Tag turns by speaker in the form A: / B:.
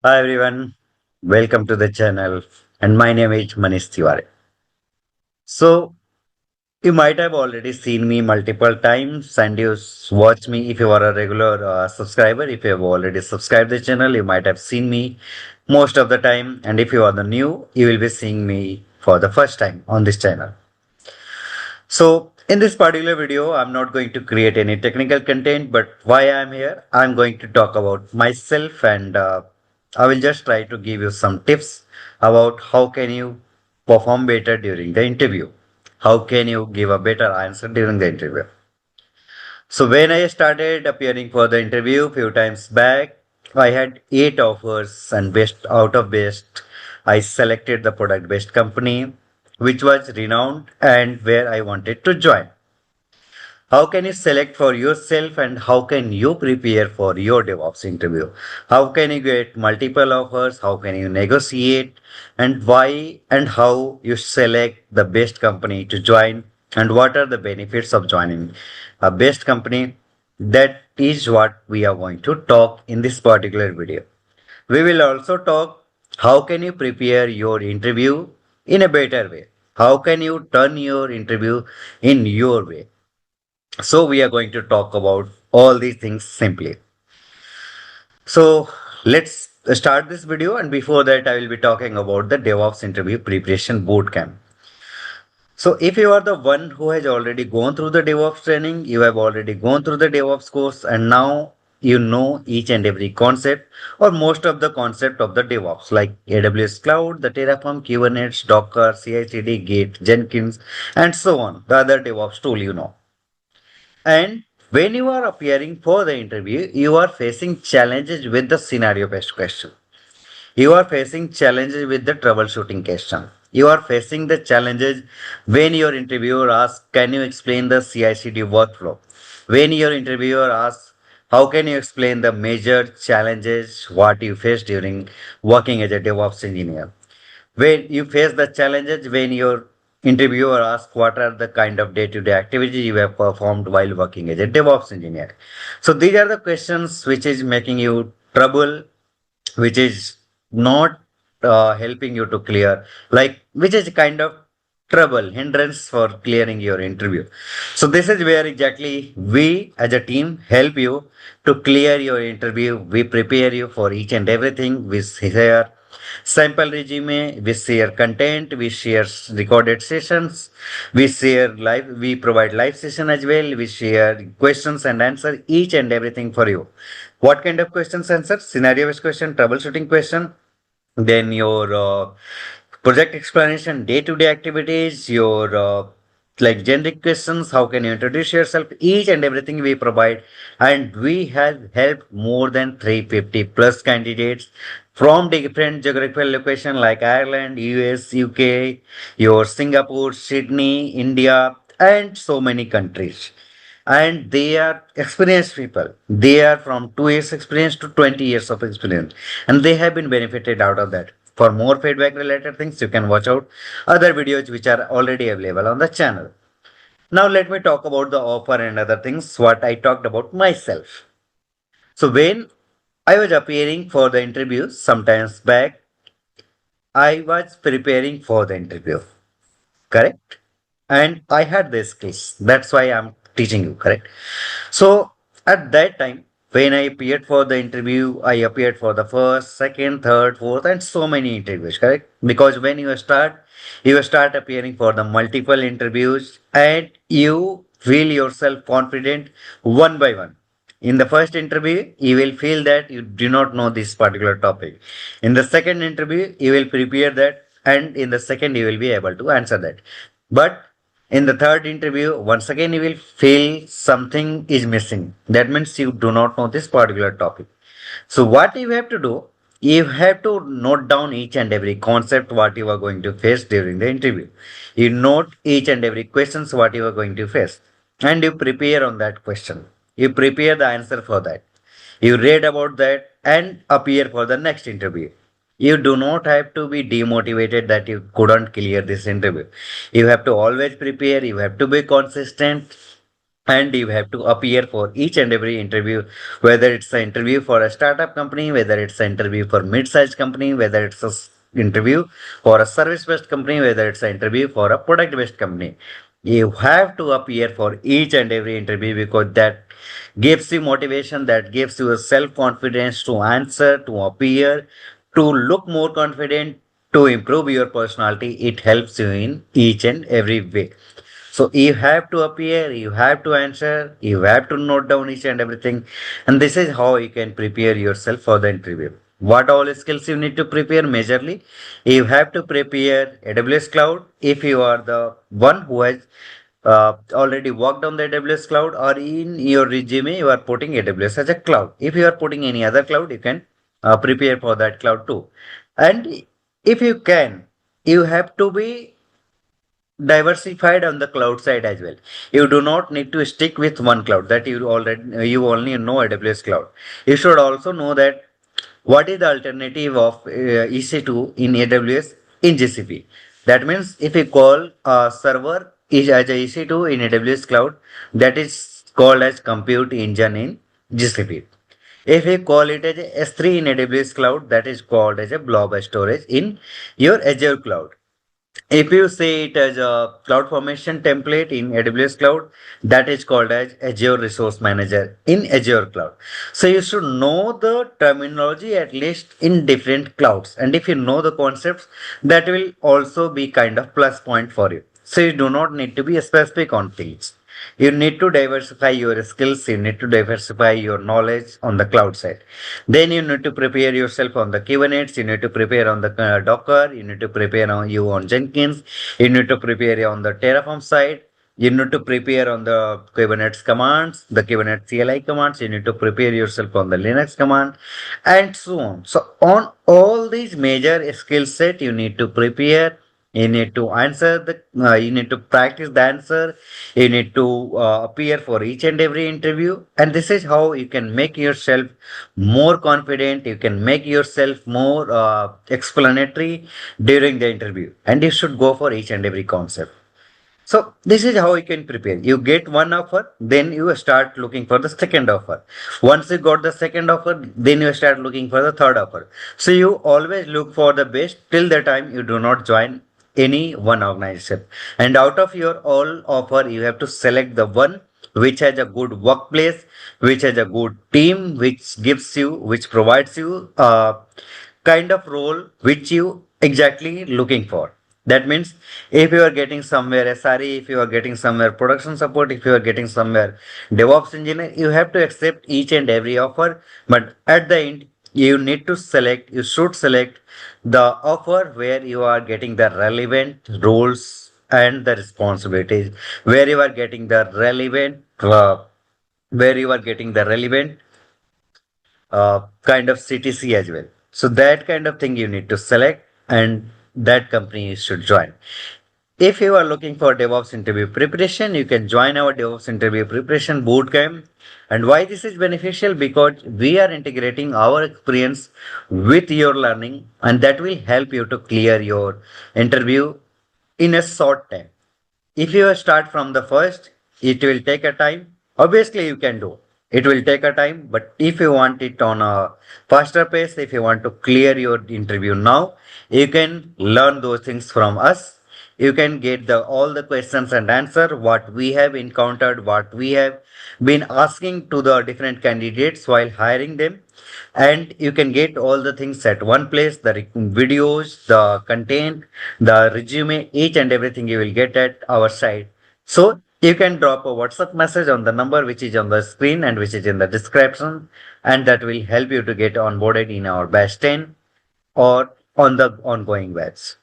A: Hi everyone, welcome to the channel, and my name is Manish Tiwari. So, you might have already seen me multiple times, and watch me if you are a regular subscriber. If you have already subscribed the channel, you might have seen me most of the time, and if you are the new, you will be seeing me for the first time on this channel. So, in this particular video, I'm not going to create any technical content, but why I'm here, I'm going to talk about myself and I will just try to give you some tips about how can you perform better during the interview. How can you give a better answer during the interview? So when I started appearing for the interview few times back, I had 8 offers and best out of best, I selected the product based company which was renowned and where I wanted to join. How can you select for yourself and how can you prepare for your DevOps interview? How can you get multiple offers? How can you negotiate? And why and how you select the best company to join? And what are the benefits of joining a best company? That is what we are going to talk in this particular video. We will also talk how can you prepare your interview in a better way? How can you turn your interview in your way? So we are going to talk about all these things simply. So let's start this video, and before that I will be talking about the DevOps interview preparation bootcamp. So if you are the one who has already gone through the DevOps training, you have already gone through the DevOps course and now you know each and every concept or most of the concept of the DevOps like AWS Cloud, the Terraform, Kubernetes, Docker, CI/CD, Git, Jenkins, and so on. The other DevOps tool you know. And when you are appearing for the interview, you are facing challenges with the scenario based question. You are facing challenges with the troubleshooting question. You are facing the challenges when your interviewer asks, can you explain the CI/CD workflow? When your interviewer asks, how can you explain the major challenges what you face during working as a DevOps engineer? When you face the challenges when your interviewer asks what are the kind of day-to-day activities you have performed while working as a DevOps engineer. So these are the questions which is making you trouble, which is not helping you to clear, like which is kind of trouble, hindrance for clearing your interview. So this is where exactly we as a team help you to clear your interview. We prepare you for each and everything. We share sample resume, we share content, we share recorded sessions, we share live, we provide live session as well, we share questions and answer each and everything for you. What kind of questions answer? Scenario based question, troubleshooting question, then your project explanation, day-to-day activities, your like generic questions, how can you introduce yourself, each and everything we provide. And we have helped more than 350 plus candidates from different geographical location like Ireland, US, UK, your Singapore, Sydney, India, and so many countries. And they are experienced people. They are from 2 years experience to 20 years of experience, and they have been benefited out of that. For more feedback related things, you can watch out other videos which are already available on the channel. Now let me talk about the offer and other things what I talked about myself. So when I was appearing for the interview sometimes back, I was preparing for the interview, correct? And I had the skills. That's why I'm teaching you, correct? So at that time, when I appeared for the interview, I appeared for the first, second, third, fourth, and so many interviews, correct? Because when you start appearing for the multiple interviews and you feel yourself confident one by one. In the first interview, you will feel that you do not know this particular topic. In the second interview, you will prepare that, and in the second, you will be able to answer that. But in the third interview, once again, you will feel something is missing. That means you do not know this particular topic. So what you have to do, you have to note down each and every concept what you are going to face during the interview. You note each and every questions what you are going to face, and you prepare on that question. You prepare the answer for that. You read about that and appear for the next interview. You do not have to be demotivated that you couldn't clear this interview. You have to always prepare, you have to be consistent, and you have to appear for each and every interview, whether it's an interview for a startup company, whether it's an interview for mid-sized company, whether it's a interview for a service-based company, whether it's an interview for a product-based company. You have to appear for each and every interview because that gives you motivation, that gives you a self-confidence to answer, to appear, to look more confident, to improve your personality. It helps you in each and every way. So you have to appear, you have to answer, you have to note down each and everything. And this is how you can prepare yourself for the interview. What all skills you need to prepare majorly? You have to prepare AWS Cloud if you are the one who has already worked on the AWS Cloud, or in your resume you are putting AWS as a cloud. If you are putting any other cloud, you can prepare for that cloud too. And if you can, you have to be diversified on the cloud side as well. You do not need to stick with one cloud that you only know AWS cloud. You should also know that what is the alternative of EC2 in AWS in GCP. That means if you call a server is as a EC2 in AWS cloud, that is called as compute engine in GCP. If you call it as a S3 in AWS cloud, that is called as a blob storage in your Azure cloud. If you say it as a cloud formation template in AWS cloud, that is called as Azure Resource Manager in Azure cloud. So you should know the terminology at least in different clouds. And if you know the concepts, that will also be kind of plus point for you. So you do not need to be specific on things. You need to diversify your skills, you need to diversify your knowledge on the cloud side. Then you need to prepare yourself on the Kubernetes, you need to prepare on the Docker, you need to prepare on you on Jenkins, you need to prepare on the Terraform side, you need to prepare on the Kubernetes commands, the Kubernetes CLI commands, you need to prepare yourself on the Linux command, and so on. So on all these major skill set, you need to prepare. You need to answer you need to practice the answer. You need to appear for each and every interview. And this is how you can make yourself more confident. You can make yourself more explanatory during the interview. And you should go for each and every concept. So this is how you can prepare. You get one offer, then you start looking for the second offer. Once you got the second offer, then you start looking for the third offer. So you always look for the best till the time you do not join any one organization. And out of your all offer, you have to select the one which has a good workplace, which has a good team, which gives you, which provides you a kind of role which you exactly looking for. That means if you are getting somewhere SRE, if you are getting somewhere production support, if you are getting somewhere DevOps engineer, you have to accept each and every offer. But at the end, you need to select, you should select the offer where you are getting the relevant roles and the responsibilities, where you are getting the relevant, kind of CTC as well. So that kind of thing you need to select, and that company you should join. If you are looking for DevOps interview preparation, you can join our DevOps interview preparation bootcamp. And why this is beneficial? Because we are integrating our experience with your learning, and that will help you to clear your interview in a short time. If you start from the first, it will take a time. Obviously, you can do. It will take a time, but if you want it on a faster pace, if you want to clear your interview now, you can learn those things from us. You can get the all the questions and answer what we have encountered, what we have been asking to the different candidates while hiring them, and you can get all the things at one place, the videos, the content, the resume, each and everything you will get at our site. So you can drop a WhatsApp message on the number which is on the screen and which is in the description, and that will help you to get onboarded in our batch 10 or on the ongoing batch.